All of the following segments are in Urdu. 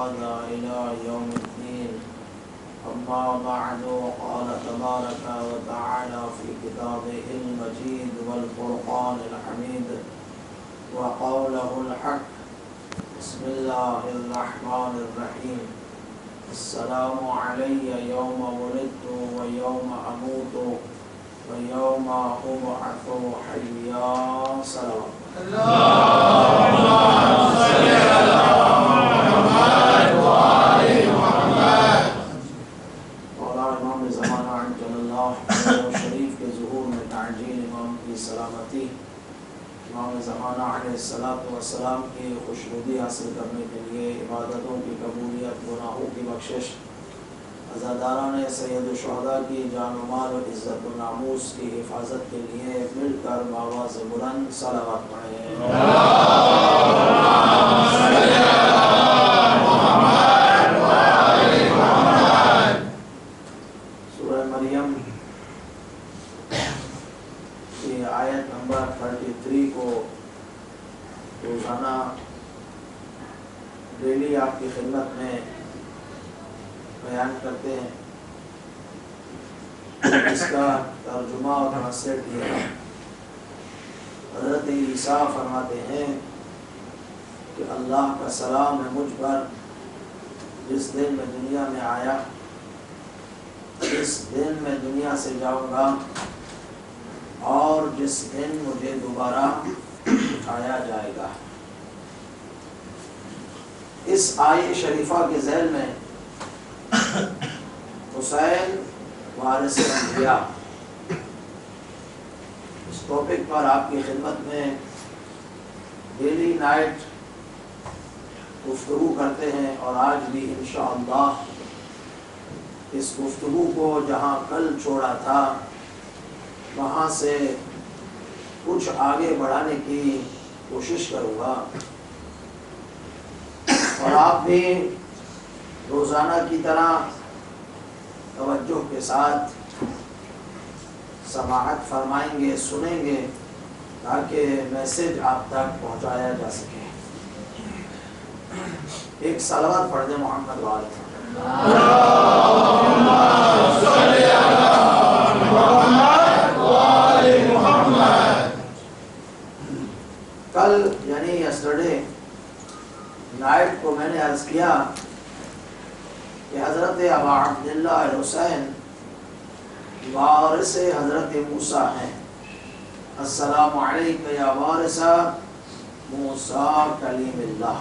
هذا إلى يوم الدين. أما بعد، قال تبارك وتعالى في كتابه المجيد والفرقان الحميد وقوله الحق. بسم الله الرحمن الرحيم. السلام علي يوم ولدت ويوم أموت ويوم أبعث حيا. صلوات اللهم صل على محمد وآل محمد. مولانا امام زمانہ عجل اللہ شریف کے ظہور میں تعجیل امام کی سلامتی، امام زمانہ علیہ السلام کی خوشنودی حاصل کرنے کے لیے، عبادتوں کی قبولیت، گناہوں کی بخشش، عزاداران سید الشہداء کی جان و مال و عزت و ناموس کی حفاظت کے لیے مل کر بآواز بلند صلوات پڑھیں۔ سورہ مریم کی آیت نمبر 33 کو روزانہ ڈیلی آپ کی خدمت میں بیان کرتے ہیں۔ اس کا ترجمہ اور ٹرانسلیٹ یہ ہے۔ حضرت عیسیٰ فرماتے ہیں کہ اللہ کا سلام ہے مجھ پر جس دن میں دنیا میں آیا، جس دن میں دنیا سے جاؤں گا، اور جس دن مجھے دوبارہ اٹھایا جائے گا۔ اس آیت شریفہ کے ذیل میں حسین وارث انبیاء اس ٹاپک پر آپ کی خدمت میں ڈیلی نائٹ گفتگو کرتے ہیں، اور آج بھی انشاءاللہ اس گفتگو کو جہاں کل چھوڑا تھا وہاں سے کچھ آگے بڑھانے کی کوشش کروں گا، اور آپ بھی روزانہ کی طرح توجہ کے ساتھ سماعت فرمائیں گے، سنیں گے، تاکہ میسج آپ تک پہنچایا جا سکے۔ ایک صلوات پڑھ دیں محمد والد۔ اللہم صلی علی محمد وآل محمد۔ کل یعنی یسٹرڈے نائٹ کو میں نے عرض کیا کہ حضرت ابا عبداللہ الحسین وارث حضرت موسیٰ ہیں۔ السلام علیکم یا وارث موسیٰ کلیم اللہ۔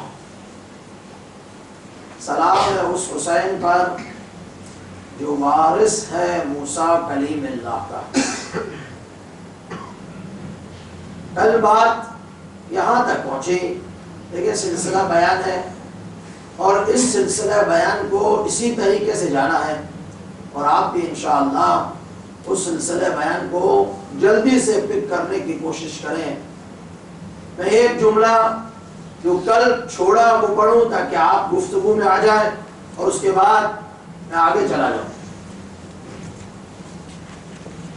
سلام ہے اس حسین پر جو وارث ہے موسیٰ کلیم اللہ کا۔ کل بات یہاں تک پہنچی، دیکھیں سلسلہ بیان ہے، اور اس سلسلہ بیان کو اسی طریقے سے جانا ہے، اور آپ بھی انشاءاللہ اس سلسلہ بیان کو جلدی سے پک کرنے کی کوشش کریں۔ میں ایک جملہ جو کل چھوڑا وہ پڑھوں تاکہ آپ گفتگو میں آ جائیں، اور اس کے بعد میں آگے چلا جاؤں۔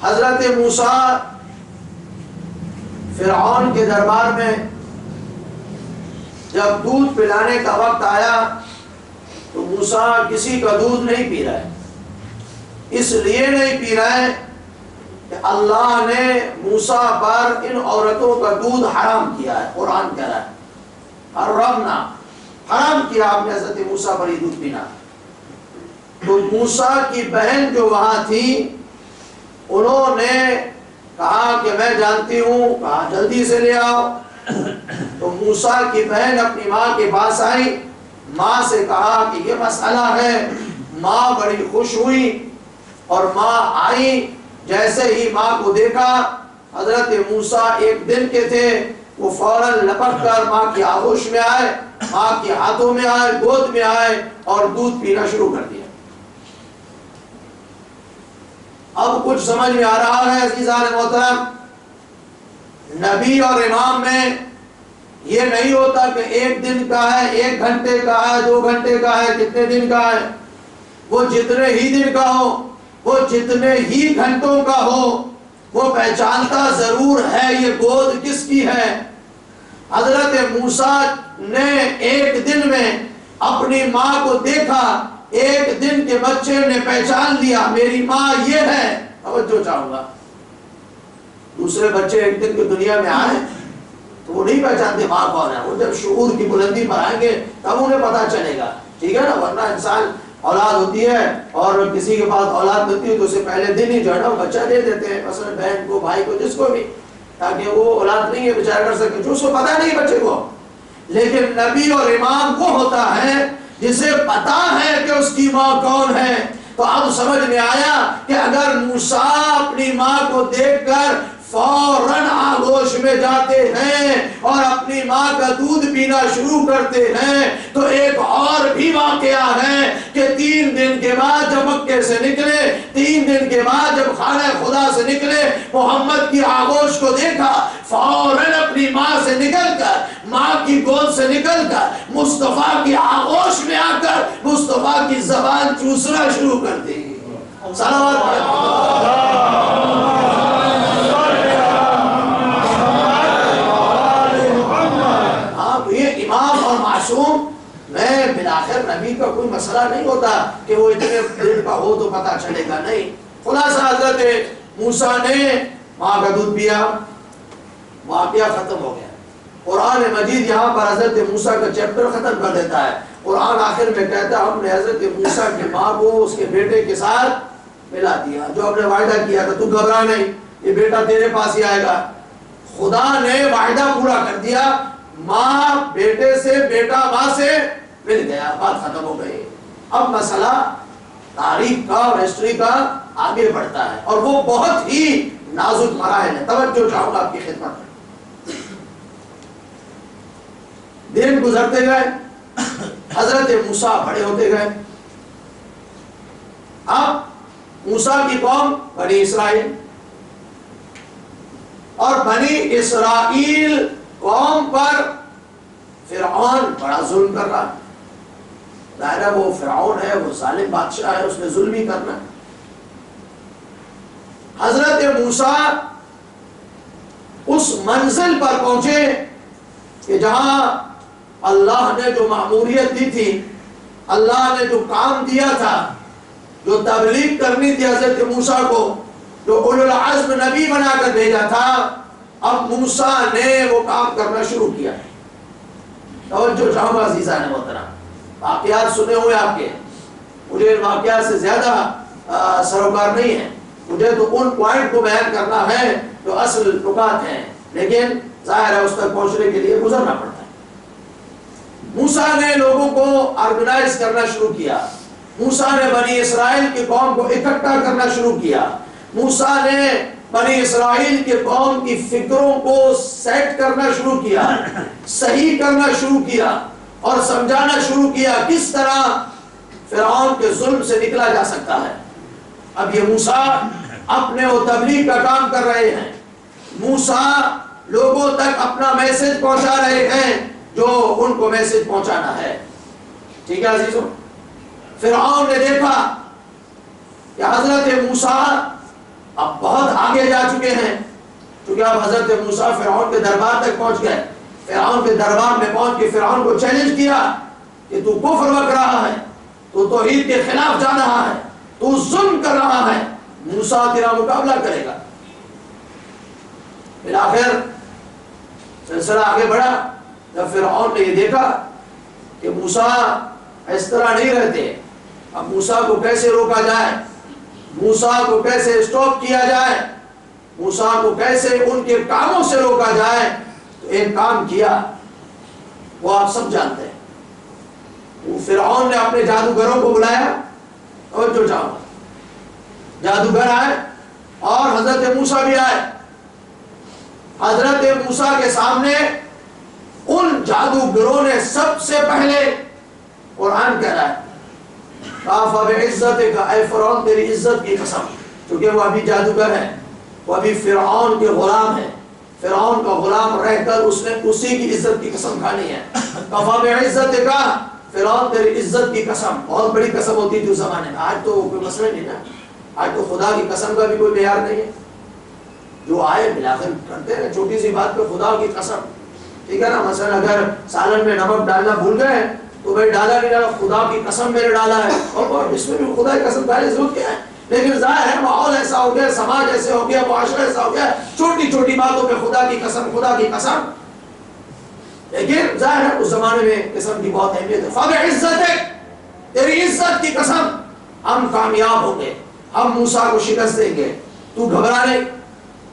حضرت موسیٰ فرعون کے دربار میں جب دودھ پلانے کا وقت آیا تو موسیٰ کسی کا دودھ نہیں پی رہا ہے۔ اس لیے نہیں پی رہا ہے کہ اللہ نے موسیٰ پر ان عورتوں کا دودھ حرام کیا ہے۔ قرآن کہہ رہا ہے حرمنا، حرام کیا آپ نے حضرت موسیٰ پر یہ دودھ پینا۔ تو موسیٰ کی بہن جو وہاں تھی انہوں نے کہا کہ میں جانتی ہوں، کہا جلدی سے لے آؤ۔ تو موسیٰ کی بہن اپنی ماں کے پاس آئی، ماں سے کہا کہ یہ مسئلہ ہے۔ ماں بڑی خوش ہوئی، اور ماں آئی، جیسے ہی ماں کو دیکھا، حضرت موسیٰ ایک دن کے تھے، وہ فوراً لپک کر ماں کی آغوش میں آئے، ماں کے ہاتھوں میں آئے، گود میں آئے، اور دودھ پینا شروع کر دیا۔ اب کچھ سمجھ میں آ رہا ہے عزیزان محترم، نبی اور امام میں یہ نہیں ہوتا کہ ایک دن کا ہے، 1 گھنٹے کا ہے، 2 گھنٹے کا ہے، کتنے دن کا ہے۔ وہ جتنے ہی دن کا ہو، وہ جتنے ہی گھنٹوں کا ہو، وہ پہچانتا ضرور ہے یہ گود کس کی ہے۔ حضرت موسیٰ نے ایک دن میں اپنی ماں کو دیکھا، ایک دن کے بچے نے پہچان لیا میری ماں یہ ہے۔ توجہ چاہوں گا، دوسرے بچے ایک دن کی دنیا میں آئے تو وہ نہیں پہچانتے ماں کون ہے، وہ جب شعور کی بلندی پر آئیں گے تب انہیں پتا چلے گا، ٹھیک ہے نا؟ ورنہ انسان اولاد ہوتی ہے اور کسی کے پاس اولاد ہوتی ہے تو اسے پہلے دن ہی جو ہے نا بچہ دے دیتے ہیں، مثلا بہن کو، بھائی کو، جس کو بھی، تاکہ وہ اولاد نہیں ہے بیچارہ کر سکے، جو اس کو پتا نہیں بچے کو۔ لیکن نبی اور امام وہ ہوتا ہے جسے پتا ہے کہ اس کی ماں کون ہے۔ تو اب سمجھ میں آیا کہ اگر موسیٰ اپنی ماں کو دیکھ کر فوراً آغوش میں جاتے ہیں اور اپنی ماں کا دودھ پینا شروع کرتے ہیں، تو ایک اور بھی واقعہ ہے کہ 3 دن کے بعد جب مکے سے نکلے، 3 دن کے بعد جب خانہ خدا سے نکلے، محمد کی آغوش کو دیکھا، فوراً اپنی ماں سے نکل کر، ماں کی گود سے نکل کر مصطفیٰ کی آغوش میں آ کر مصطفیٰ کی زبان چوسنا شروع کر دی۔ صلوات امام اور معصوم میں بالآخر نبی کا کوئی مسئلہ نہیں ہوتا کہ وہ اتنے دن کا ہو تو پتا چلے گا، نہیں۔ خلاصہ حضرت موسیٰ نے ماں کا دودھ پیا، واقعہ ختم ہو گیا۔ قرآن مجید یہاں پر حضرت موسیٰ کا چیپٹر ختم کر دیتا ہے۔ قرآن آخر میں کہتا ہے ہم نے حضرت موسیٰ کی ماں کو اس کے بیٹے کے ساتھ ملا دیا، جو ہم نے وعدہ کیا تھا، تو گھبرا نہیں، یہ بیٹا تیرے پاس ہی آئے گا۔ خدا نے وعدہ پورا کر دیا، ماں بیٹے سے، بیٹا ماں سے مل گیا، بات ختم ہو گئی۔ اب مسئلہ تاریخ کا اور ہسٹری کا آگے بڑھتا ہے اور وہ بہت ہی نازک مراحل ہے۔ توجہ چاہوں گا آپ کی خدمت میں۔ دن گزرتے گئے، حضرت موسیٰ بڑے ہوتے گئے۔ اب موسیٰ کی قوم بنی اسرائیل، اور بنی اسرائیل قوم پر فرعون بڑا ظلم کر رہا ہے۔ ظاہر ہے وہ فرعون ہے، وہ ظالم بادشاہ ہے، اس نے ظلم ہی کرنا ہے۔ حضرت موسیٰ اس منزل پر پہنچے کہ جہاں اللہ نے جو مأموریت دی تھی، اللہ نے جو کام دیا تھا، جو تبلیغ کرنی تھی حضرت موسیٰ کو، جو اولو العزم نبی بنا کر بھیجا تھا، اب موسیٰ نے وہ کام کرنا شروع کیا۔ توجہ چاہوں گا عزیزان محترم، واقعات سنے ہوئے آپ کے، مجھے ان واقعات سے زیادہ سروکار نہیں ہے، مجھے تو ان پوائنٹ کو بیان کرنا ہے جو اصل نکات ہیں، لیکن ظاہر ہے اس تک پہنچنے کے لیے گزرنا پڑتا ہے۔ موسیٰ نے لوگوں کو آرگنائز کرنا شروع کیا، موسیٰ نے بنی اسرائیل کی قوم کو اکٹھا کرنا شروع کیا، موسیٰ نے بنی اسرائیل کے قوم کی فکروں کو سیٹ کرنا شروع کیا، صحیح کرنا شروع کیا اور سمجھانا شروع کیا کس طرح فرعون کے ظلم سے نکلا جا سکتا ہے۔ اب یہ موسیٰ اپنے وہ تبلیغ کا کام کر رہے ہیں، موسیٰ لوگوں تک اپنا میسج پہنچا رہے ہیں جو ان کو میسج پہنچانا ہے، ٹھیک ہے عزیزوں۔ فرعون نے دیکھا کہ حضرت موسیٰ اب بہت آگے جا چکے ہیں، کیونکہ اب حضرت موسیٰ فرعون کے دربار تک پہنچ گئے۔ فرعون کے دربار میں پہنچ کے فرعون کو چیلنج کیا کہ تو کفر بک رہا ہے، تو توحید کے خلاف جا رہا ہے، تو ظلم کر رہا ہے، موسیٰ تیرا مقابلہ کرے گا۔ بالآخر سلسلہ آگے بڑھا، جب فرعون نے یہ دیکھا کہ موسیٰ اس طرح نہیں رہتے، اب موسیٰ کو کیسے روکا جائے، موسیٰ کو کیسے سٹاپ کیا جائے، موسیٰ کو کیسے ان کے کاموں سے روکا جائے، تو ایک کام کیا، وہ آپ سب جانتے ہیں۔ وہ فرعون نے اپنے جادوگروں کو بلایا، اور جو چاہو جادوگر آئے اور حضرت موسیٰ بھی آئے۔ حضرت موسیٰ کے سامنے ان جادوگروں نے سب سے پہلے قرآن کہہ رہا ہے کافا بعزتک، اے فرعون تیری عزت کی قسم، کیونکہ وہ ابھی جادوگر ہے، وہ ابھی فرعون کے غلام ہے، فرعون کا غلام رہ کر اس نے اسی کی عزت کی قسم کھانی ہے۔ کافا بعزتک، فرعون تیری عزت کی قسم، بہت بڑی قسم ہوتی تھی اس زمانے میں، آج تو کوئی مسئلہ نہیں نا، آج تو خدا کی قسم کا بھی کوئی معیار نہیں ہے، جو آئے بالآخر کرتے ہیں چھوٹی سی بات پہ خدا کی قسم، ٹھیک ہے نا۔ مثلا اگر سالن میں نمک ڈالنا بھول گئے تو بھائی ڈالا نہیں ڈالا، خدا کی قسم میں نے ڈالا ہے، اور اس میں بھی خدا کی قسم ڈالنے کی ضرورت کیا ہے؟ لیکن ظاہر ہے ماحول ایسا ہو گیا، سماج ایسے ہو گیا، معاشرہ ایسا ہو گیا، چھوٹی چھوٹی باتوں پہ خدا کی قسم، خدا کی قسم. لیکن ظاہر ہے اس زمانے میں قسم کی بہت اہمیت ہے. فَبِعِزَّتِكَ، تیری عزت کی قسم ہم کامیاب ہوں گے، ہم موسیٰ کو شکست دیں گے، تو گھبرا نہیں.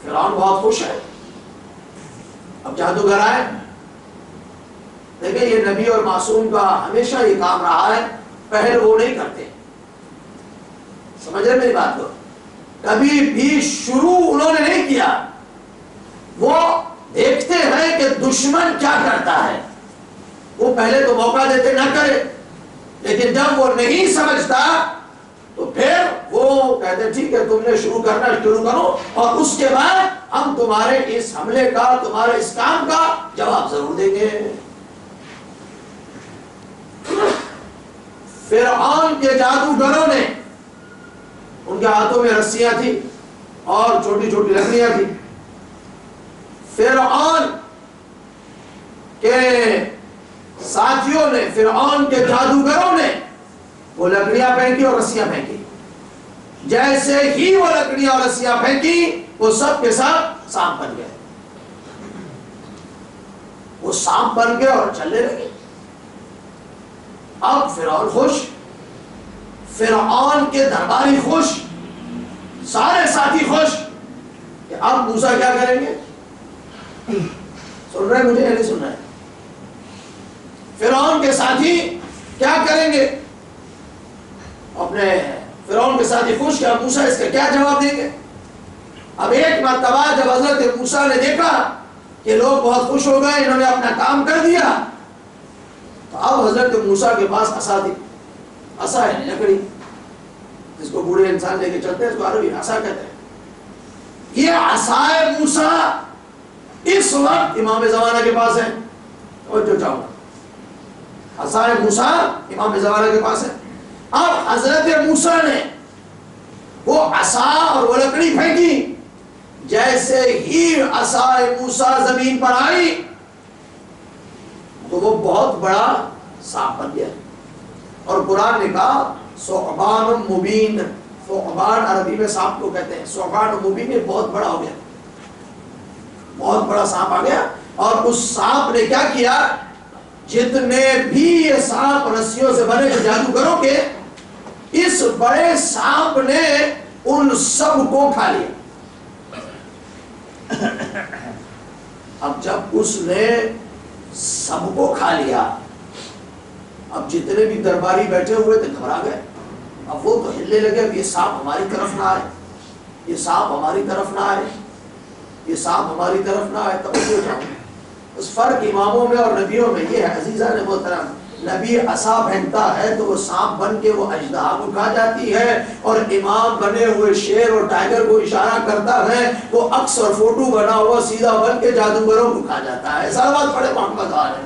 فرعون بہت خوش ہے. اب جادوگر آئے. دیکھیں یہ نبی اور معصوم کا ہمیشہ یہ کام رہا ہے، پہل وہ نہیں کرتے. سمجھ رہے میری بات کو؟ کبھی بھی شروع انہوں نے نہیں کیا. وہ دیکھتے ہیں کہ دشمن کیا کرتا ہے، وہ پہلے تو موقع دیتے نہ کرے، لیکن جب وہ نہیں سمجھتا تو پھر وہ کہتے ٹھیک ہے تم نے شروع کرنا شروع کرو، اور اس کے بعد ہم تمہارے اس حملے کا، تمہارے اس کام کا جواب ضرور دیں گے. فرعون کے جادوگروں نے، ان کے ہاتھوں میں رسیاں تھیں اور چھوٹی چھوٹی لکڑیاں تھیں. فرعون کے ساتھیوں نے، فرعون کے جادوگروں نے وہ لکڑیاں پھینکی اور رسیاں پھینکی. جیسے ہی وہ لکڑیاں اور رسیاں پھینکی، وہ سب کے ساتھ سانپ بن گئے. وہ سانپ بن گئے اور چلنے لگے. اب فرعون خوش، فرعون کے درباری خوش، سارے ساتھی خوش کہ اب موسیٰ کیا کریں گے. سن رہے مجھے یا نہیں سن رہے؟ فرعون کے ساتھی کیا کریں گے؟ اپنے فرعون کے ساتھی خوش کہ اب موسیٰ اس کا کیا جواب دیں گے. اب ایک مرتبہ جب حضرت موسیٰ نے دیکھا کہ لوگ بہت خوش ہو گئے، انہوں نے اپنا کام کر دیا، تو اب حضرت موسیٰ کے پاس عصا تھی. عصا ہے لکڑی جس کو بوڑھے انسان لے کے چلتے ہیں، اس کو عربی عصا کہتے ہیں. یہ عصائے موسیٰ اس وقت امام زمانہ کے پاس ہے. توجہ چاہوں گا، عصائے موسیٰ امام زمانہ کے پاس ہے. اب حضرت موسیٰ نے وہ عصا اور وہ لکڑی پھینکی. جیسے ہی عصائے موسیٰ زمین پر آئی تو وہ بہت بڑا سانپ بن گیا. اور قرآن نے کہا ثعبان مبین، ثعبان عربی میں سانپ کو کہتے ہیں. ثعبان مبین یہ بہت بڑا ہو گیا، بہت بڑا سانپ آ گیا. اور اس سانپ نے کیا کیا، جتنے بھی یہ سانپ رسیوں سے بنے جو جادوگروں کے، اس بڑے سانپ نے ان سب کو کھا لیا. اب جب اس نے سب کو کھا لیا، اب جتنے بھی درباری بیٹھے ہوئے تھے گھبرا گئے. اب وہ تو ہلنے لگے، اب یہ سانپ ہماری طرف نہ آئے، یہ سانپ ہماری طرف نہ آئے، یہ سانپ ہماری طرف نہ آئے. تب ہو جاؤں. اس فرق اماموں میں اور نبیوں میں یہ ہے عزیزان محترم، نبی عصا پھینکتا ہے تو وہ سانپ بن کے وہ اژدہا کو کھا جاتی ہے، اور امام بنے ہوئے شیر اور ٹائیگر کو اشارہ کرتا ہے، وہ عکس اور فوٹو بنا ہوا سیدھا بن کے جادوگروں کو کھا جاتا ہے. صلوات پڑھے محمد علیہ.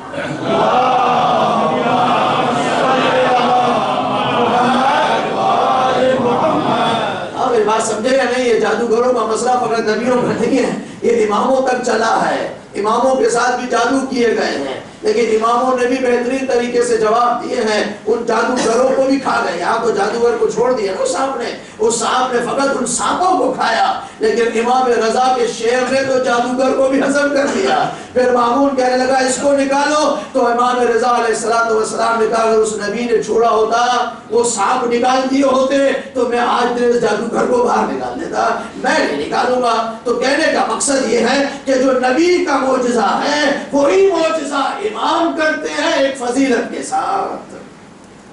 اب یہ بات سمجھے یا نہیں؟ یہ جادوگروں کا مسئلہ فقط نبیوں کا نہیں ہے، یہ اماموں تک چلا ہے. اماموں کے ساتھ بھی جادو کیے گئے ہیں، لیکن اماموں نے بھی بہترین طریقے سے جواب دیے ہیں. ان جادوگروں کو بھی کھا گئے. یہاں تو جادوگر کو چھوڑ دیا نا سانپ نے، اس سانپ نے فقط ان سانپوں کو کھایا، لیکن امام رضا کے شیر نے تو جادوگر کو بھی ہضم کر دیا. پھر مامون کہنے لگا اس کو نکالو، تو امام رضا علیہ السلام نے کہا اگر اس نبی نے چھوڑا ہوتا، وہ سانپ نکال دیے ہوتے تو میں آج دن اس جادوگر کو باہر نکال دیتا، میں نہیں نکالوں گا. تو کہنے کا مقصد یہ ہے کہ جو نبی کا معجزہ ہے وہی معجزہ امام کرتے ہیں ایک فضیلت کے ساتھ.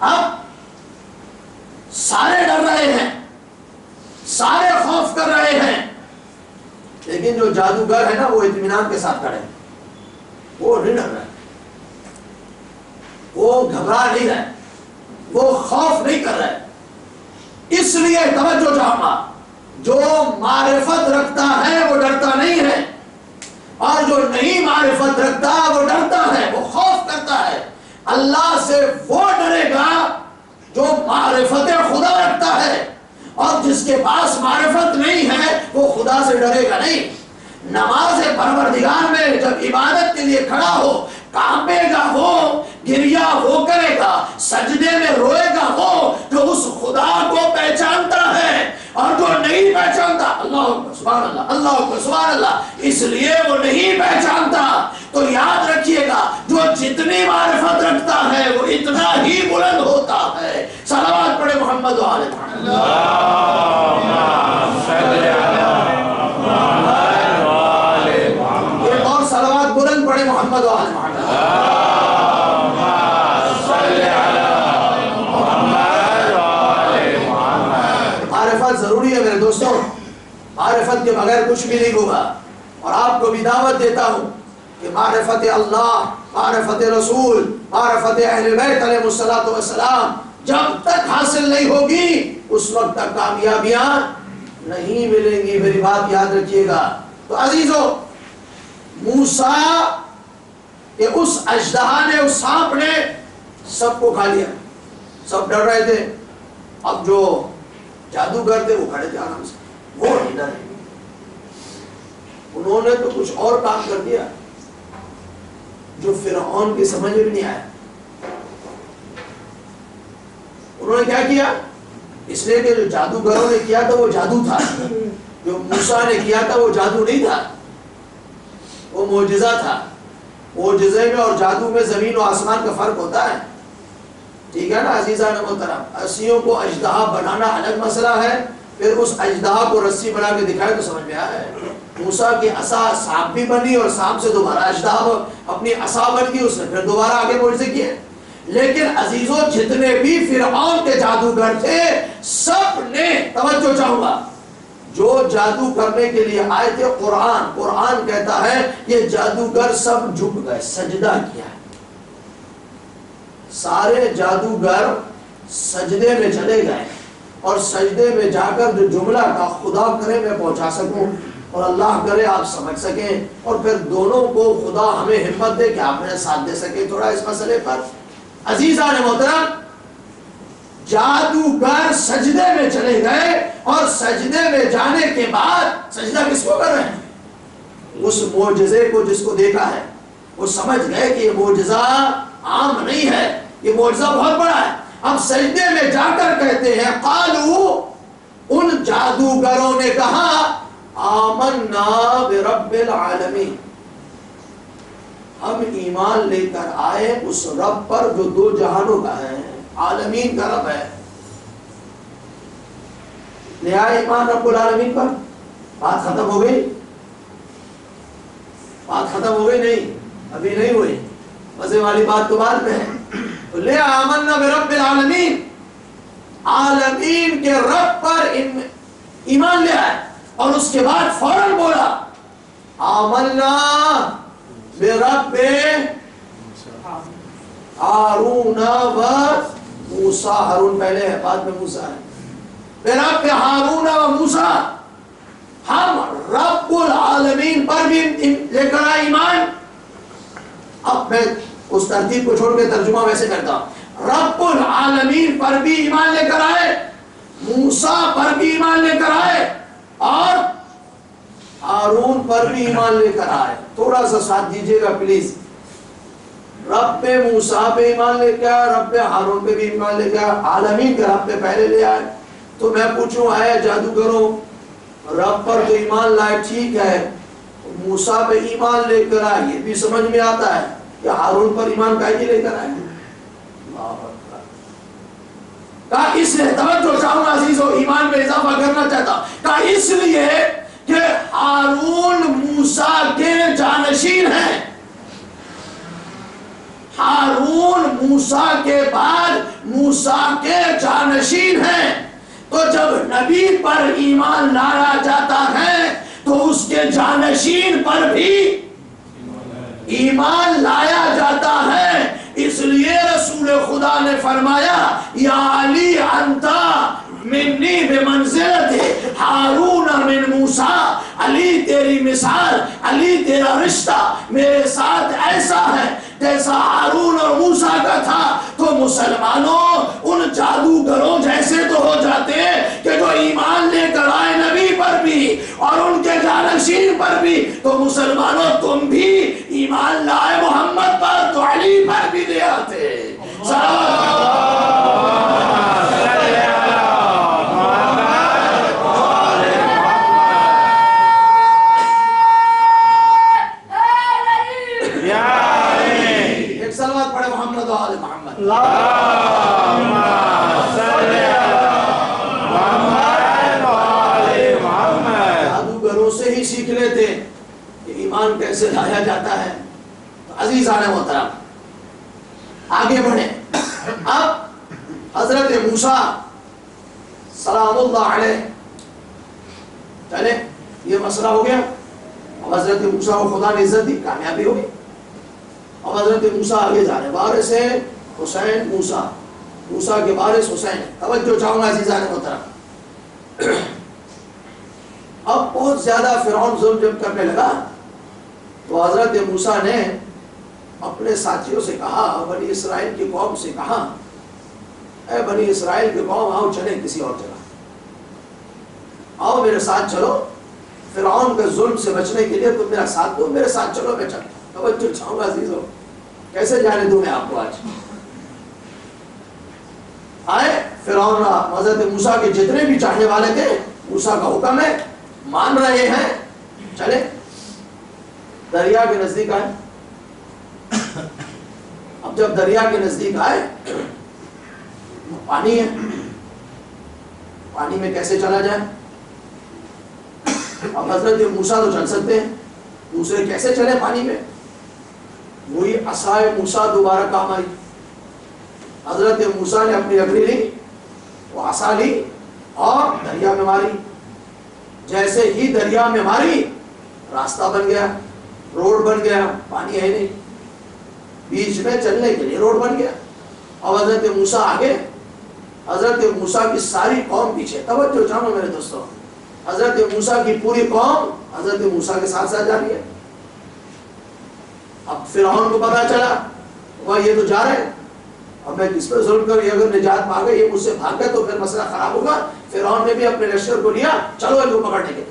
اب سارے ڈر رہے ہیں، سارے خوف کر رہے ہیں، لیکن جو جادوگر ہے نا وہ اطمینان کے ساتھ کھڑے ہیں. وہ نہیں ڈر رہے، وہ گھبرا نہیں رہے، وہ خوف نہیں کر رہے. اس لیے توجہ چاہوں گا، جو معرفت رکھتا ہے وہ ڈرتا نہیں ہے، اور جو نہیں معرفت رکھتا وہ ڈرتا ہے، وہ خوف کرتا ہے. اللہ سے وہ ڈرے گا جو معرفت خدا رکھتا ہے، اور جس کے پاس معرفت نہیں ہے وہ خدا سے ڈرے گا نہیں. نماز پروردگار میں جب عبادت کے لیے کھڑا ہو، کانپے گا وہ گریہ وہ کرے گا، سجدے میں روئے گا وہ جو اس خدا کو پہچانتا ہے، اور جو نہیں پہچانتا، اللہ اکبر سبحان اللہ، اللہ اکبر سبحان اللہ، اس لیے وہ نہیں پہچانتا۔ تو یاد رکھیے گا جو جتنی معرفت رکھتا ہے وہ اتنا ہی بلند ہوتا ہے۔ صلوات پڑھے محمد و آل محمد۔ ایک اور صلوات بلند پڑھے محمد و آل محمد۔ معرفت ضروری ہے میرے دوستوں، معرفت کے بغیر کچھ بھی نہیں ہوگا۔ اور آپ کو بھی دعوت دیتا ہوں کہ معرفت اللہ، معرفت رسول، معرفت اہل بیت علیہ السلام جب تک حاصل نہیں ہوگی اس وقت تک کامیابیاں نہیں ملیں گی، میری بات یاد رکھیے گا۔ تو عزیزو، موسیٰ کہ اس اژدہا نے، اس سانپ نے سب کو کھا لیا، سب ڈر رہے تھے۔ اب جو جادوگر تھے وہ کھڑے تھے آرام سے، وہ نہیں ڈرے، انہوں نے تو کچھ اور کام کر دیا جو فرعون کی سمجھ میں بھی نہیں آیا۔ انہوں نے کیا کیا؟ اس لیے کہ جو جادوگروں نے کیا تھا وہ جادو تھا، جو موسیٰ نے کیا تھا وہ جادو نہیں تھا، وہ معجزہ تھا۔ معجزے میں اور جادو میں زمین و آسمان کا فرق ہوتا ہے، ٹھیک ہے نا عزیزان محترم؟ اسیوں کو اژدہا بنانا الگ مسئلہ ہے، پھر اس اژدہا کو رسی بنا کے دکھائے تو سمجھ میں آیا ہے۔ موسیٰ کی عصا سانپ بھی بنی اور سانپ سے دوبارہ اژدہا اپنی عصا بن گئی، اس نے پھر دوبارہ آگے معجزے کیے۔ لیکن عزیزوں جتنے بھی فرعون کے جادوگر تھے سب نے، توجہ چاہوں گا، جو جادو کرنے کے لیے آئے تھے، قرآن کہتا ہے یہ جادوگر سب جھک گئے، سجدہ کیا۔ سارے جادوگر سجدے میں چلے گئے، اور سجدے میں جا کر جو جملہ کا خدا کرے میں پہنچا سکوں اور اللہ کرے آپ سمجھ سکیں، اور پھر دونوں کو خدا ہمیں ہمت دے کہ آپ میرے ساتھ دے سکے تھوڑا اس مسئلے پر۔ عزیزان محترم، جادوگر سجدے میں چلے گئے، اور سجدے میں جانے کے بعد سجدہ کس کو کر رہے ہیں؟ اس معجزے کو جس کو دیکھا ہے، وہ سمجھ گئے کہ یہ معجزہ عام نہیں ہے، یہ معجزہ بہت بڑا ہے۔ اب سجدے میں جا کر کہتے ہیں، قالو، ان جادوگروں نے کہا، آمنا برب العالمین، ہم ایمان لے کر آئے اس رب پر جو دو جہانوں کا ہے، عالمین کا رب ہے۔ لے آئے ایمان رب العالمین پر، بات ختم ہو گئی؟ بات ختم ہو گئی؟ نہیں، ابھی نہیں ہوئی، مزے والی بات تو بعد میں ہے۔ لے آمنا برب العالمین، عالمین کے رب پر ایمان لے آئے، اور اس کے بعد فوراً بولا آمنا برب ہارون و موسیٰ، ہارون پہلے ہے بعد میں موسیٰ ہے، برب ہارون و موسیٰ، ہم رب العالمین پر بھی لے کر آئے ایمان۔ اب میں اس ترتیب کو چھوڑ کے ترجمہ ویسے کرتا ہوں، رب العالمین پر بھی ایمان لے کر آئے، موسیٰ پر بھی ایمان لے کر آئے، اور ہارون پر بھی ایمان لے کر آئے۔ تھوڑا سا ساتھ دیجئے گا پلیز، رب پہ موسیٰ پہ ایمان لے کے آئے، رب پہ ہارون پہ بھی ایمان لے کے آئے، عالمین کے رب پہ پہلے لے آئے۔ تو میں پوچھوں، آئے جادوگروں رب پر تو ایمان لائے ٹھیک ہے، موسیٰ پہ ایمان لے کر آئے، یہ بھی سمجھ میں آتا ہے کہ ہارون پر ایمان کا ہی لے کر آئے۔ کہا اس لیے، توجہ چاہوں گا عزیزو، ایمان میں اضافہ کرنا چاہتا ہوں، کہا اس لیے کہ ہارون موسیٰ کے جانشین ہیں، ہارون موسیٰ کے بعد موسیٰ کے جانشین ہیں۔ تو جب نبی پر ایمان لایا جاتا ہے تو اس کے جانشین پر بھی ایمان لایا جاتا ہے۔ اس لیے رسول خدا نے فرمایا، یا علی انتا منی بمنزلت ہارون من موسیٰ، علی تیری مثال، علی تیرا رشتہ میرے ساتھ ایسا ہے جیسا ہارون اور موسیٰ کا تھا۔ تو مسلمانوں ان جادوگروں جیسے تو ہو جاتے ہیں کہ جو ایمان لے کر آئے نبی پر بھی اور ان کے جانشین پر بھی، تو مسلمانوں تم بھی ایمان لائے محمد پر تو علی پر بھی لے آتے۔ ایک سلوات پڑھے محمد و آل محمد. جادوگروں سے ہی سیکھ لیتے کہ ایمان کیسے لایا جاتا ہے. عزیزان محترم آگے بڑھیں. اب حضرت موسیٰ سلام اللہ علیہ چلے یہ مسئلہ ہو گیا. اب حضرت موسیٰ کو خدا نے عزت دی, کامیابی ہوگی. اب حضرت موسیٰ آگے جا رہے, وارث ہے حسین موسیٰ, موسیٰ کے وارث حسین. توجہ چاہوں گا عزیزان محترم. اب بہت زیادہ فرعون ظلم جب کرنے لگا تو حضرت موسیٰ نے اپنے ساتھیوں سے کہا, بنی اسرائیل کی قوم سے کہا, اے بنی اسرائیل کی قوم آؤ چلیں کسی اور جگہ, آؤ میرے ساتھ چلو, فرعون کے ظلم سے بچنے کے لیے تم میرا ساتھ دو, میرے ساتھ چلو میں چلتا. توجہ چاہوں گا عزیزوں, کیسے جانے دوں میں آپ کو. آج آئے فرعون حضرت موسیٰ کے جتنے بھی چاہنے والے تھے, موسیٰ کا حکم ہے مان رہے ہیں, چلے. دریا کے نزدیک آئے. اب جب دریا کے نزدیک آئے پانی ہے, پانی میں کیسے چلا جائے. اب حضرت موسیٰ تو چل سکتے ہیں, دوسرے کیسے چلے پانی میں. وہی عصائے موسیٰ دوبارہ کام آئی. حضرت موسیٰ نے اپنی لکڑی لی, وہ عصا لی اور دریا میں ماری. جیسے ہی دریا میں ماری راستہ بن گیا, روڈ بن گیا. پانی ہے نہیں, بیچ میں چلنے کے لیے روڈ بن گیا. اور حضرت موسیٰ آگے, حضرت موسیٰ کی ساری قوم پیچھے. توجہ چاہوں میرے دوستوں, حضرت موسیٰ کی پوری قوم حضرت موسیٰ کے ساتھ ساتھ جا رہی ہے. اب فرعون کو پتا چلا وہ یہ تو جا رہے ہیں, اب میں کس پہ ظلم کروں, یہ اگر نجات مانگے یہ مجھ سے بھاگ گئے تو پھر مسئلہ خراب ہوگا. فرعون نے بھی اپنے لشکر کو لیا, چلو ان کو پکڑنے کے لیے.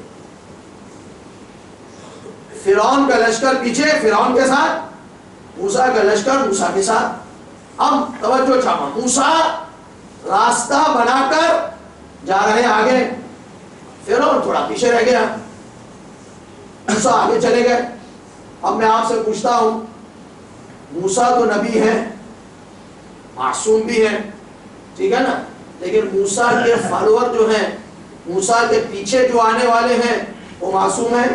فرعون کا لشکر پیچھے, فرعون کے ساتھ, موسیٰ کا لشکر موسیٰ کے ساتھ. اب توجہ چاہو, موسیٰ راستہ بنا کر جا رہے ہیں آگے, فرعون تھوڑا پیچھے رہ گیا. موسیٰ آگے چلے گئے. اب میں آپ سے پوچھتا ہوں, موسیٰ تو نبی ہے, معصوم بھی ہے, ٹھیک ہے نا, لیکن موسیٰ کے فالوور جو ہیں, موسیٰ کے پیچھے جو آنے والے ہیں, وہ معصوم ہیں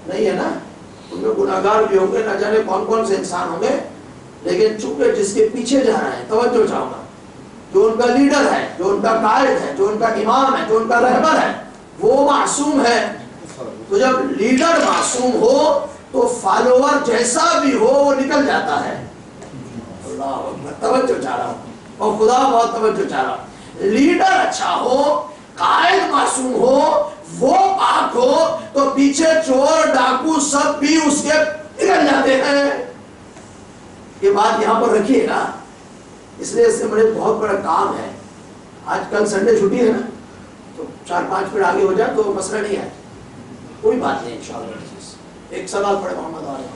نہیں ہے نا. ان میں گناہگار بھی ہوں گے, نہ جانے کون کون سے انسان ہوں گے, لیکن چونکہ جس کے پیچھے جا رہے ہیں, توجہ چاہوں گا, جو ان کا لیڈر ہے, جو ان کا قائد ہے, جو ان کا امام ہے, جو ان کا رہبر ہے, وہ معصوم ہے. تو جب لیڈر معصوم ہو تو فالوور جیسا بھی ہو وہ نکل جاتا ہے. اللہ اکبر, توجہ چاہ رہا ہوں, اور خدا بہت توجہ چاہ رہا ہوں. لیڈر اچھا ہو, قائد معصوم ہو, وہ پاک ہو, تو پیچھے چور ڈاکو سب بھی اس کے نکل جاتے ہیں. یہ بات یہاں پر رکھیے گا, اس لیے اس سے بڑے بہت بڑا کام ہے. آج کل سنڈے چھٹی ہے نا, تو 4-5 منٹ آگے ہو جائے تو مسئلہ نہیں ہے, کوئی بات نہیں انشاءاللہ. ایک سوال پڑھے محمد علیہ.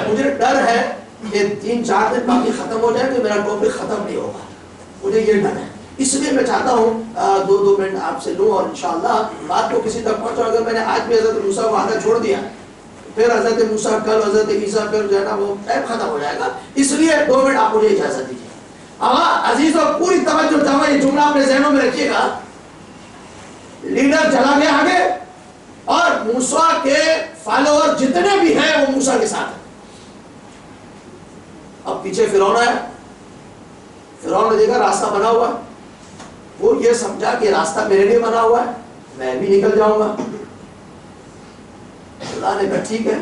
مجھے ڈر ہے کہ 3-4 دن باقی ختم ہو جائے تو میرا ٹاپک ختم نہیں ہوگا, مجھے یہ ڈر ہے. اس لیے میں چاہتا ہوں 2 منٹ آپ سے لوں اور انشاءاللہ بات کو کسی تک پہنچاؤں. اگر میں نے آج بھی حضرت موسیٰ کو آدھا چھوڑ دیا, پھر حضرت موسیٰ کل, حضرت عیسیٰ, پھر جو ہے نا وہ ٹائم ختم ہو جائے گا. اس لیے 2 منٹ آپ مجھے اجازت دیجیے. عزیزوں پوری توجہ چاہوں, یہ جملہ اپنے ذہنوں میں رکھیے گا. لیڈر چلا گیا آگے اور موسیٰ کے فالوور جتنے بھی ہیں وہ موسیٰ کے ساتھ ہیں. اب پیچھے فرعون آیا. فرعون نے دیکھا راستہ بنا ہوا, وہ یہ سمجھا کہ راستہ میرے لیے بنا ہوا ہے, میں بھی نکل جاؤں گا. اللہ نے کہا ٹھیک ہے,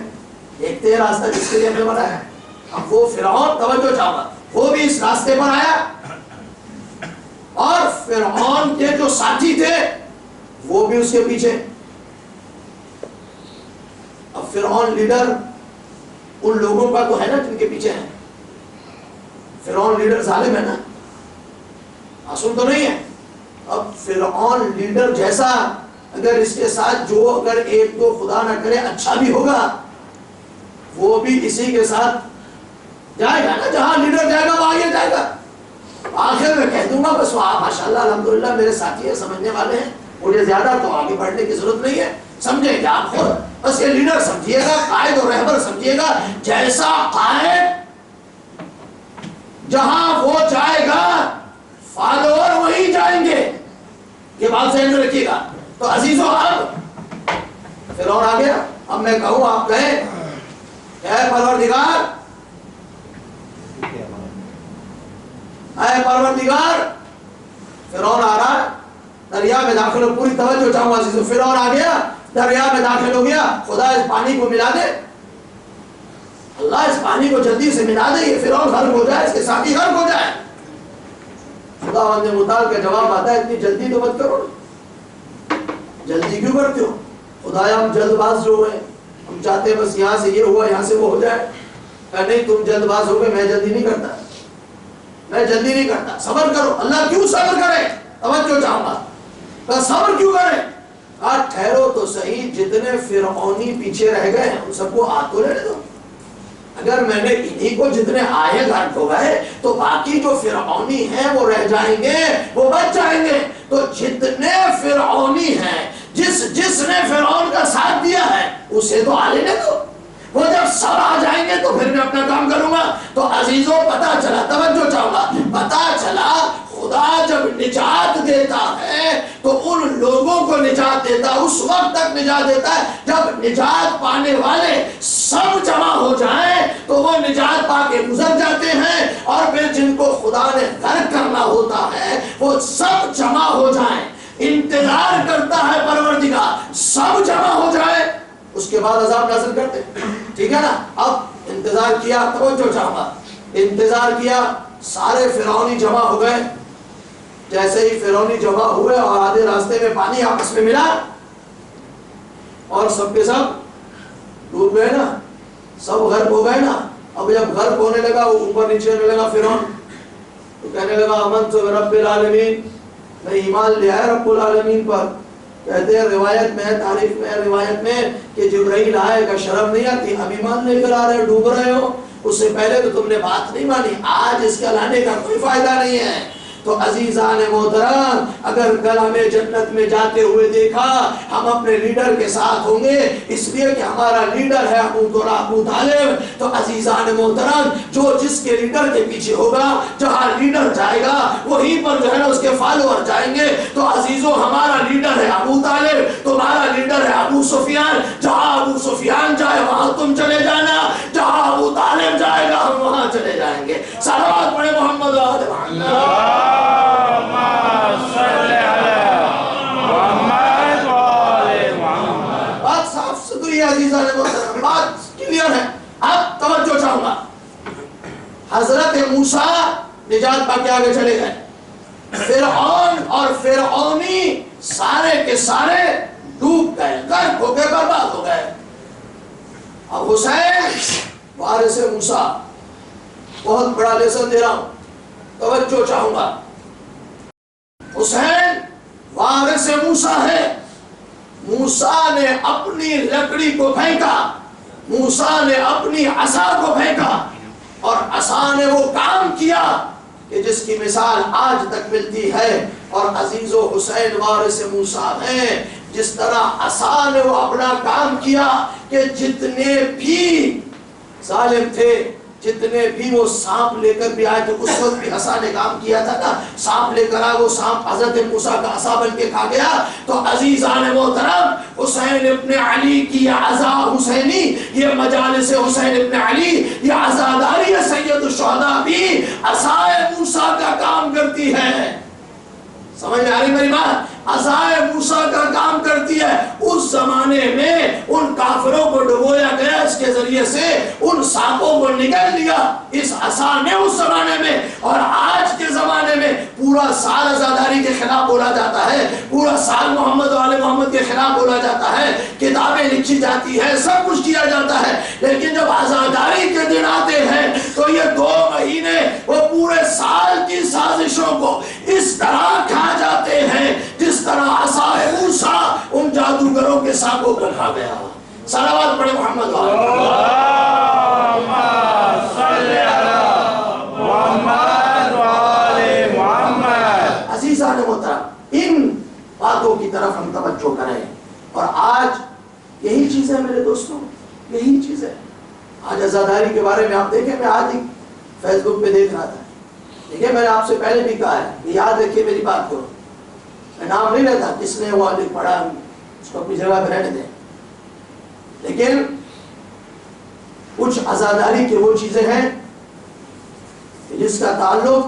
دیکھتے ہیں راستہ جس کے لیے ہم نے بنایا ہے. اب وہ فرعون, توجہ چاہوں گا, وہ بھی اس راستے پر آیا اور فرعون کے جو ساتھی تھے وہ بھی اس کے پیچھے. اب فرعون لیڈر ان لوگوں کا تو ہے نا جن کے پیچھے ہیں. فرعون لیڈر ظالم ہے نا, معصوم تو نہیں ہے. اب فرعون لیڈر جیسا اگر اس کے ساتھ جو اگر ایک دو خدا نہ کرے اچھا بھی ہوگا وہ بھی اسی کے ساتھ جائے گا نا، جہاں لیڈر جائے گا وہ آگے جائے گا. آخر میں کہہ دوں گا بس وہاں ماشاءاللہ الحمدللہ میرے ساتھی ہیں، سمجھنے والے ہیں، مجھے زیادہ تو آگے بڑھنے کی ضرورت نہیں ہے، سمجھیں گے آپ خود. بس یہ لیڈر سمجھیے گا، قائد اور رہبر سمجھیے گا. جیسا قائد جہاں وہ جائے گا فالوور وہیں جائیں گے، یہ بات ذہن میں رکھیے گا. تو عزیزو اب فرعون آ گیا. اب میں کہوں آپ کہیں اے پروردگار، اے پروردگار، فرعون آ رہا ہے، دریا میں داخل ہو. پوری توجہ چاہوں گا عزیزو. فرعون آ گیا، دریا میں داخل ہو گیا. خدا اس پانی کو ملا دے، اللہ اس پانی کو جلدی سے ملا دے، یہ فرعون غرق ہو جائے، اس کے ساتھی غرق ہو جائے. خدا متعال کا جواب آتا ہے اتنی جلدی تو مت کرو، جلدی کیوں کرتے ہو؟ خدایا ہم جلد باز جو ہوئے، ہم چاہتے ہیں بس یہاں سے یہ ہوا یہاں سے وہ ہو جائے. کہ نہیں، تم جلد باز ہو گئے، میں جلدی نہیں کرتا، میں جلدی نہیں کرتا، صبر کرو. اللہ کیوں صبر کرے؟ توجہ چاہوں گا. بس صبر کیوں کرے؟ ٹھہرو تو صحیح، جتنے فرعونی پیچھے رہ گئے ہیں ان سب کو ہاتھ تو لینے دو. اگر میں نے انہی کو جتنے آئے غرق ہو گئے تو باقی جو فرعونی ہیں وہ رہ جائیں گے، وہ بچ جائیں گے. تو جتنے فرعونی ہیں، جس نے فرعون کا ساتھ دیا ہے اسے تو آ لینے دو. وہ جب سب آ جائیں گے تو پھر میں اپنا کام کروں گا. تو عزیزوں پتا چلا، توجہ چاہوں گا، پتا چلا خدا جب نجات دیتا ہے تو ان لوگوں کو نجات دیتا ہے، اس وقت تک نجات دیتا ہے جب نجات پانے والے سب جمع ہو جائیں تو وہ نجات پا کے گزر جاتے ہیں. اور پھر جن کو خدا نے غرق کرنا ہوتا ہے وہ سب جمع ہو جائیں. انتظار کرتا ہے پروردگار سب جمع ہو جائے، اس کے بعد عذاب نازل کرتے. ٹھیک ہے نا؟ اب انتظار کیا، توجہ چاہوں گا، انتظار کیا، سارے فرعونی جمع ہو گئے. جیسے ہی فرعونی جمع ہوئے اور آدھے راستے میں پانی آپس میں ملا اور سب کے سب ڈوب گئے نا، سب غرق ہو گئے نا. اب جب غرق ہونے لگا، وہ اوپر نیچے ہونے لگا فرعون، تو کہنے لگا آمنت برب العالمین، میں ایمان لے آیا رب العالمین پر. کہتے ہیں روایت میں، تاریخ میں، روایت میں کہ جبرائیل آئے گا، شرم نہیں آتی، اب ایمان لے کر آ رہے، ڈوب رہے ہو، اس سے پہلے تو تم نے بات نہیں مانی، آج اس کا لانے کا کوئی فائدہ نہیں ہے. تو عزیزان محترم، اگر کل ہمیں جنت میں جاتے ہوئے دیکھا، ہم اپنے لیڈر کے ساتھ ہوں گے، اس لیے کہ ہمارا لیڈر ہے ابو طالب. تو عزیزان محترم، جو جس کے لیڈر کے پیچھے ہوگا، جہاں لیڈر جائے گا وہیں پر جو ہے نا اس کے فالوور جائیں گے. تو عزیزوں، ہمارا لیڈر ہے ابو طالب، تمہارا لیڈر ہے ابو سفیان. جہاں ابو سفیان جائے وہاں تم چلے جانا، جہاں ابو طالب جائے گا ہم وہاں چلے جائیں گے. صلوات پڑھے محمد و عزیزان محترم، بات کلیئر ہے. اب توجہ چاہوں گا، حضرت موسیٰ نجات پا کے آگے چلے گئے. فرعون اور فرعونی سارے کے سارے ڈوب گئے، غرق ہو گئے، برباد ہو گئے. اب حسین وارث موسیٰ، بہت بڑا لیسن دے رہا ہوں، توجہ چاہوں گا. حسین وارث موسیٰ ہے. موسیٰ نے اپنی لکڑی کو پھینکا، موسیٰ نے اپنی عصا کو پھینکا، اور عصا نے وہ کام کیا کہ جس کی مثال آج تک ملتی ہے. اور عزیز و حسین وارث موسیٰ ہیں. جس طرح عصا نے وہ اپنا کام کیا کہ جتنے بھی ظالم تھے، جتنے بھی وہ سانپ لے کر بھی آئے تھے، اس وقت بھی عصا نے کام کیا تھا نا. سانپ لے کر آئے، وہ سانپ حضرت موسیٰ کا عصا بن کے کھا گیا. تو عزیزان محترم، حسین ابن علی کی یہ عزا حسینی، یہ مجالس حسین ابن علی، یہ عزاداری سید الشہداء بھی عصائے موسیٰ کا کام کرتی ہے. سمجھ میں آ رہی میری بات؟ عصائے موسیٰ کا کام کرتی ہے. اس زمانے میں ان کافروں کو ڈبویا گیا، اس کے ذریعے سے ان سانپوں کو نکل لیا اس عصا نے اس زمانے میں. اور آج کے زمانے میں پورا سال عزاداری کے خلاف بولا جاتا ہے، پورا سال محمد و آل محمد کے خلاف بولا جاتا ہے، کتابیں لکھی جاتی ہے، سب کچھ کیا جاتا ہے. لیکن جب عزاداری کے دن آتے ہیں تو یہ 2 مہینے وہ پورے سال کی سازشوں کو اس طرح کھا جاتے ہیں جس طرح عصائے موسیٰ ان جادوگروں کے سانپوں کو کھا گیا. صلوات پڑھے محمد عزیزان محترم. ان باتوں کی طرف ہم توجہ کریں. اور آج یہی چیز ہے میرے دوستوں, یہی چیز ہے. آج عزاداری کے بارے میں آپ دیکھیں, میں آج ہی فیس بک پہ دیکھ رہا تھا. دیکھیں میں نے آپ سے پہلے بھی کہا ہے کہ یاد رکھیے میری بات کو, میں نام نہیں لیتا کس نے وہ لکھ پڑھا, اس کو اپنی جگہ پہ رہنے دیں. لیکن کچھ عزاداری کے وہ چیزیں ہیں جس کا تعلق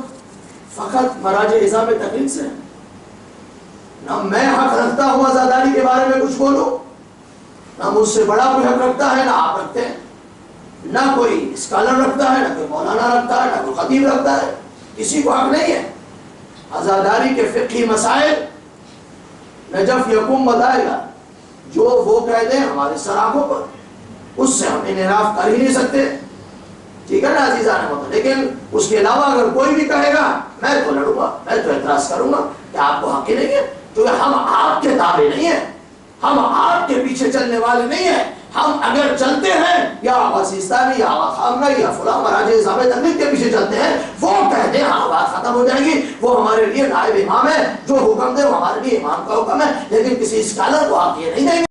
فقط مراجع نظام تقلید سے ہے. نہ میں حق رکھتا ہوں عزاداری کے بارے میں کچھ بولوں, نہ مجھ سے بڑا کوئی حق رکھتا ہے, نہ آپ رکھتے ہیں, نہ کوئی اسکالر رکھتا ہے, نہ کوئی مولانا رکھتا ہے, نہ کوئی خطیب رکھتا ہے. کسی کو حق نہیں ہے. عزاداری کے فقہی مسائل نجف یقوم بتائے گا, جو وہ کہہ دیں ہمارے سر آنکھوں پر, اس سے ہم انحراف کر ہی نہیں سکتے. ٹھیک ہے نا عزیزان محترم. لیکن اس کے علاوہ اگر کوئی بھی کہے گا, میں تو لڑوں گا, میں تو اعتراض کروں گا کہ آپ کو حق ہی نہیں ہے, کیونکہ ہم آپ کے تابع نہیں ہیں, ہم آپ کے پیچھے چلنے والے نہیں ہیں. ہم اگر چلتے ہیں یا آغا سیستانی یا آغا خامنہ یا فلاں مراجع نظام تقلید کے پیچھے چلتے ہیں, وہ کہہ دیں ہاں بات ختم ہو جائے گی, وہ ہمارے لیے نائب امام ہے, جو حکم دے وہ ہمارے لیے امام کا حکم ہے. لیکن کسی اسکالر کو آپ یہ نہیں دیں گے